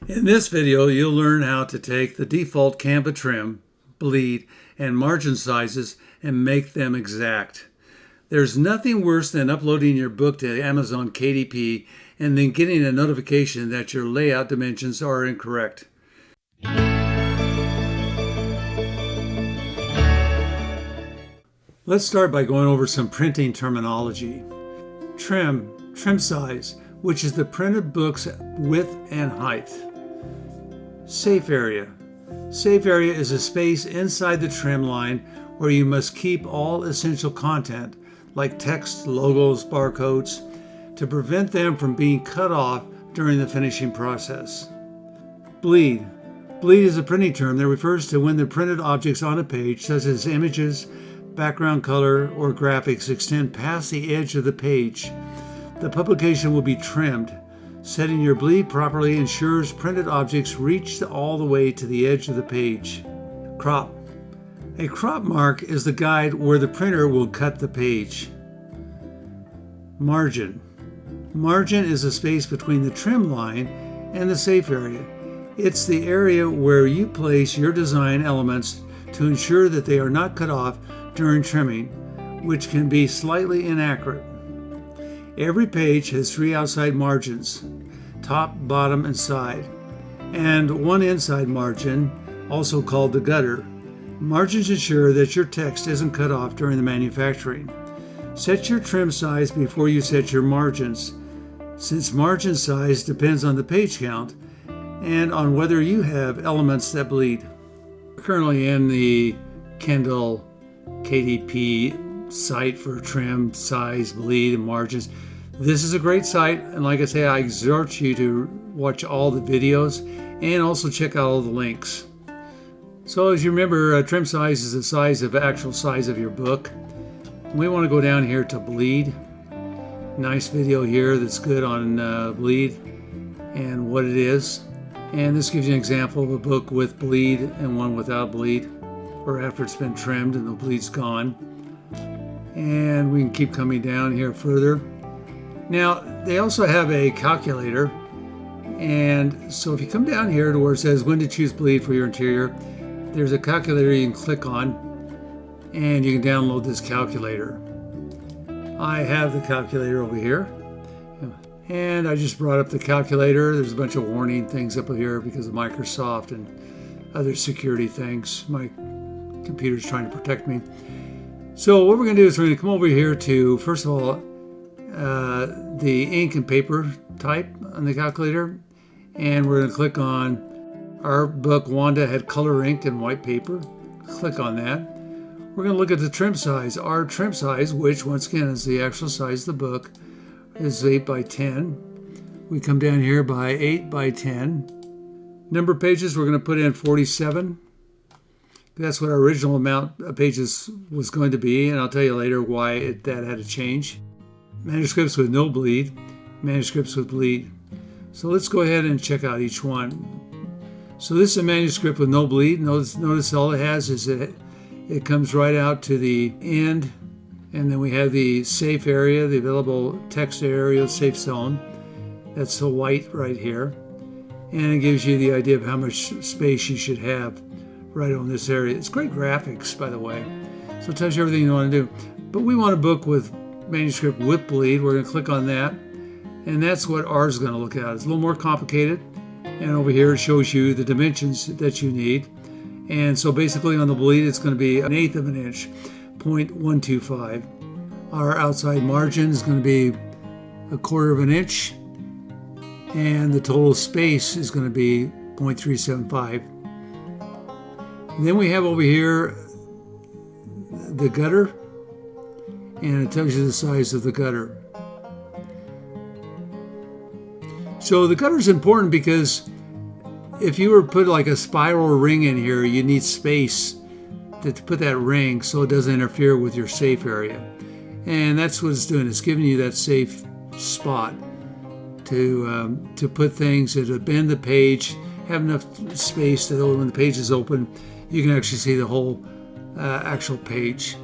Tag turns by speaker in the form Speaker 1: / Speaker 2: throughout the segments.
Speaker 1: In this video, you'll learn how to take the default Canva trim, bleed, and margin sizes and make them exact. There's nothing worse than uploading your book to Amazon KDP and then getting a notification that your layout dimensions are incorrect. Let's start by going over some printing terminology. Trim size, which is the printed book's width and height. Safe area. Safe area is a space inside the trim line where you must keep all essential content, like text, logos, barcodes, to prevent them from being cut off during the finishing process. Bleed. Bleed is a printing term that refers to when the printed objects on a page, such as images, background color, or graphics, extend past the edge of the page. The publication will be trimmed. Setting your bleed properly ensures printed objects reach all the way to the edge of the page. Crop. A crop mark is the guide where the printer will cut the page. Margin. Margin is a space between the trim line and the safe area. It's the area where you place your design elements to ensure that they are not cut off during trimming, which can be slightly inaccurate. Every page has 3 outside margins, top, bottom, and side, and 1 inside margin, also called the gutter. Margins ensure that your text isn't cut off during the manufacturing. Set your trim size before you set your margins, since margin size depends on the page count and on whether you have elements that bleed. We're currently in the Kindle KDP site for trim, size, bleed, and margins. This is a great site, and like I say, I exhort you to watch all the videos and also check out all the links. So as you remember, trim size is the actual size of your book. We want to go down here to bleed. Nice video here that's good on bleed and what it is. And this gives you an example of a book with bleed and one without bleed, or after it's been trimmed and the bleed's gone. And we can keep coming down here further. Now, they also have a calculator, and so if you come down here to where it says when to choose bleed for your interior, there's a calculator you can click on, and you can download this calculator. I have the calculator over here, and I just brought up the calculator. There's a bunch of warning things up here because of Microsoft and other security things. My computer's trying to protect me. So what we're going to do is we're going to come over here to, first of all, the ink and paper type on the calculator, and we're going to click on our book. Wanda had color ink and white paper. Click on that. We're going to look at the trim size. Our trim size, which once again is the actual size of the book, is 8 by 10. We come down here by 8 by 10. Number of pages, we're going to put in 47. That's what our original amount of pages was going to be, and I'll tell you later why that had to change. Manuscripts with no bleed, manuscripts with bleed. So let's go ahead and check out each one. So this is a manuscript with no bleed. Notice all it has is it comes right out to the end, and then we have the safe area, the available text area, safe zone. That's the white right here. And it gives you the idea of how much space you should have right on this area. It's great graphics, by the way. So it tells you everything you want to do. But we want a book with manuscript with bleed. We're going to click on that, and that's what ours is going to look at. It's a little more complicated, and over here it shows you the dimensions that you need. And so basically on the bleed, it's going to be 1/8 of an inch, 0.125. Our outside margin is going to be 1/4 of an inch, and the total space is going to be 0.375. Then we have over here the gutter, and it tells you the size of the gutter. So the gutter is important because if you were to put like a spiral ring in here, you need space to put that ring so it doesn't interfere with your safe area. And that's what it's doing. It's giving you that safe spot to put things that bend the page, have enough space that when the page is open, you can actually see the whole actual page.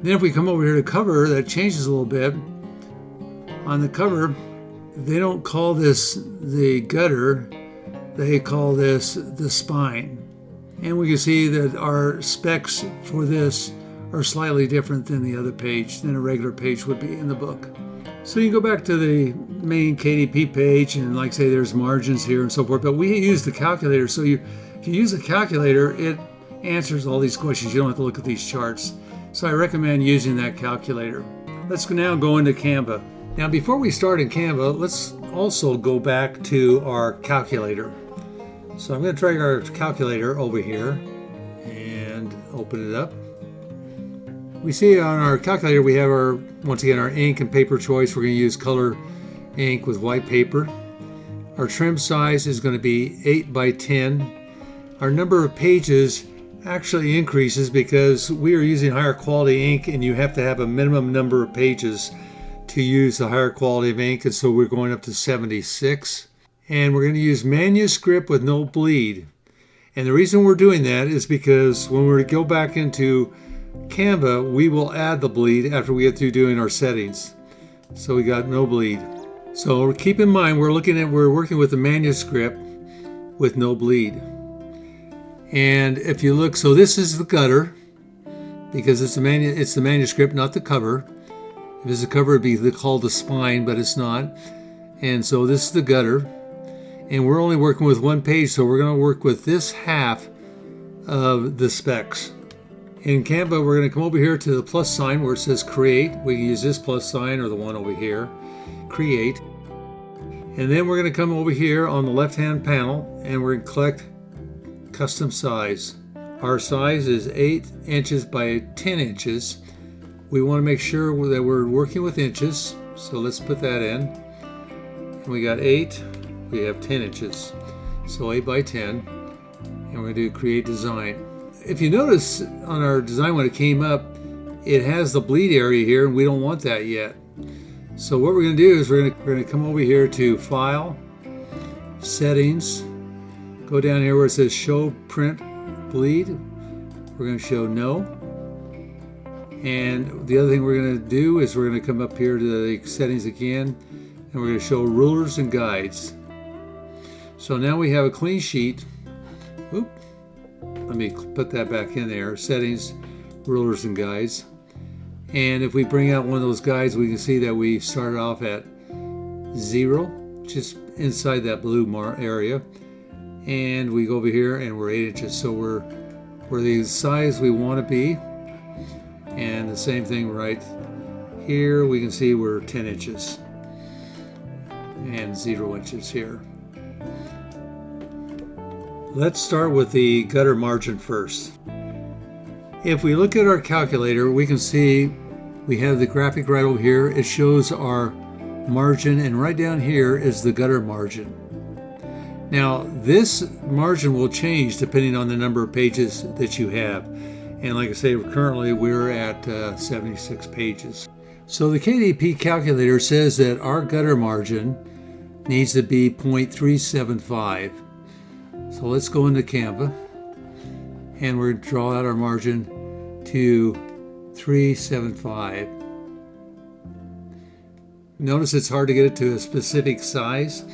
Speaker 1: Then if we come over here to cover, that changes a little bit. On the cover, they don't call this the gutter. they call this the spine. And we can see that our specs for this are slightly different than the other page, than a regular page would be in the book. So you can go back to the main KDP page and like say there's margins here and so forth, but we use the calculator. So if you use the calculator, it answers all these questions. You don't have to look at these charts. So I recommend using that calculator. Let's now go into Canva. Now before we start in Canva, let's also go back to our calculator. So I'm going to drag our calculator over here and open it up. We see on our calculator we have our, once again, our ink and paper choice. We're going to use color ink with white paper. Our trim size is going to be 8 by 10. Our number of pages actually increases because we are using higher quality ink and you have to have a minimum number of pages to use the higher quality of ink, and so we're going up to 76. And we're going to use manuscript with no bleed. And the reason we're doing that is because when we go back into Canva, we will add the bleed after we get through doing our settings. So we got no bleed. So keep in mind we're working with the manuscript with no bleed. And if you look, so this is the gutter because it's the manuscript, not the cover. If it's a cover, it'd be called the spine, but it's not. And so this is the gutter. And we're only working with one page, so we're going to work with this half of the specs. In Canva, we're going to come over here to the plus sign where it says create. We can use this plus sign or the one over here, create. And then we're going to come over here on the left-hand panel and we're going to select custom size. Our size is 8 inches by 10 inches. We want to make sure that we're working with inches, so let's put that in. And we got 8. We have 10 inches, so 8 by 10, and we're going to do create design. If you notice on our design when it came up, it has the bleed area here, and we don't want that yet. So what we're going to do is we're going to come over here to File, Settings, go down here where it says Show Print Bleed. We're going to show No. And the other thing we're going to do is we're going to come up here to the settings again, and we're going to show rulers and guides. So now we have a clean sheet. Oop. Let me put that back in there. Settings, rulers and guides. And if we bring out one of those guides, we can see that we started off at 0, just inside that blue area. And we go over here and we're 8 inches. So we're the size we want to be. And the same thing right here, we can see we're 10 inches and 0 inches here. Let's start with the gutter margin first. If we look at our calculator, we can see we have the graphic right over here. It shows our margin, and right down here is the gutter margin. Now, this margin will change depending on the number of pages that you have. And like I say, currently we're at 76 pages. So the KDP calculator says that our gutter margin needs to be 0.375. So let's go into Canva and we're going to draw out our margin to 375. Notice it's hard to get it to a specific size.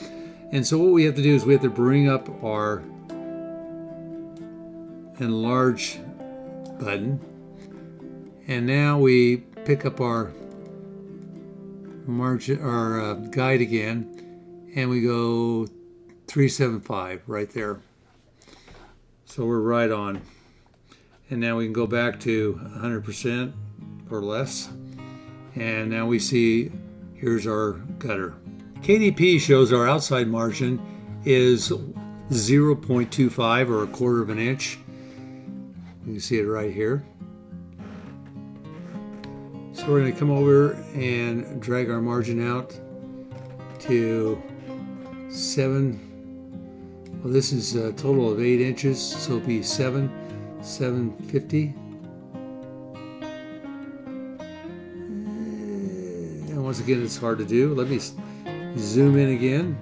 Speaker 1: And so what we have to do is we have to bring up our enlarge button. And now we pick up our margin, our guide again, and we go 375 right there. So we're right on. And now we can go back to 100% or less. And now we see here's our gutter. KDP shows our outside margin is 0.25 or 1/4 of an inch. You can see it right here. So we're going to come over and drag our margin out to 7. Well, this is a total of 8 inches, so it'll be 750. And once again, it's hard to do. Let me zoom in again,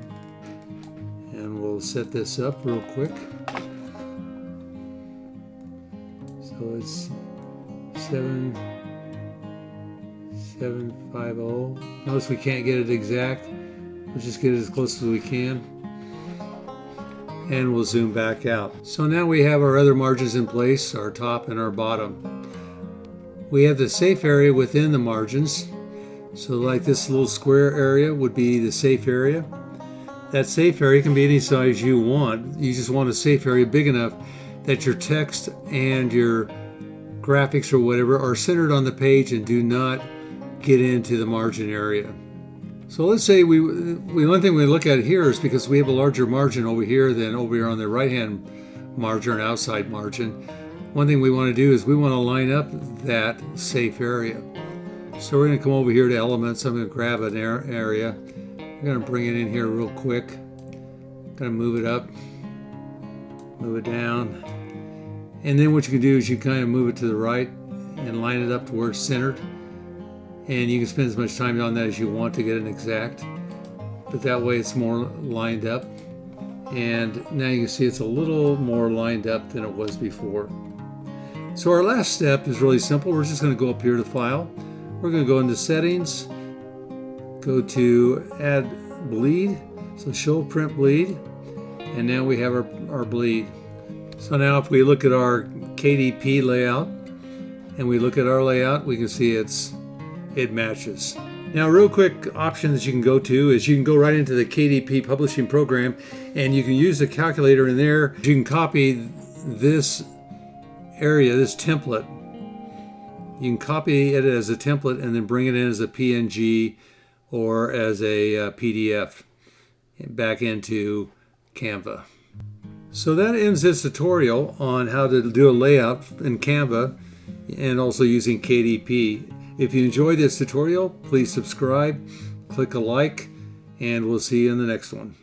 Speaker 1: and we'll set this up real quick. So it's 7750. Notice we can't get it exact. We'll just get it as close as we can. and we'll zoom back out. So now we have our other margins in place, our top and our bottom. We have the safe area within the margins. So like this little square area would be the safe area. That safe area can be any size you want. You just want a safe area big enough that your text and your graphics or whatever are centered on the page and do not get into the margin area. So let's say one thing we look at here is because we have a larger margin over here than over here on the right hand margin or outside margin. One thing we want to do is we want to line up that safe area. So we're going to come over here to elements. I'm going to grab an area. I'm going to bring it in here real quick. I'm going to move it up, move it down. And then what you can do is you kind of move it to the right and line it up to where it's centered. And you can spend as much time on that as you want to get it exact. But that way it's more lined up. And now you can see it's a little more lined up than it was before. So our last step is really simple. We're just going to go up here to File. We're going to go into Settings, go to Add Bleed, so Show Print Bleed, and now we have our bleed. So now if we look at our KDP layout and we look at our layout, we can see it matches. Now a real quick option that you can go to is you can go right into the KDP publishing program and you can use the calculator in there. You can copy this area, this template. You can copy it as a template and then bring it in as a PNG or as a PDF back into Canva. So that ends this tutorial on how to do a layout in Canva and also using KDP. If you enjoyed this tutorial, please subscribe, click a like, and we'll see you in the next one.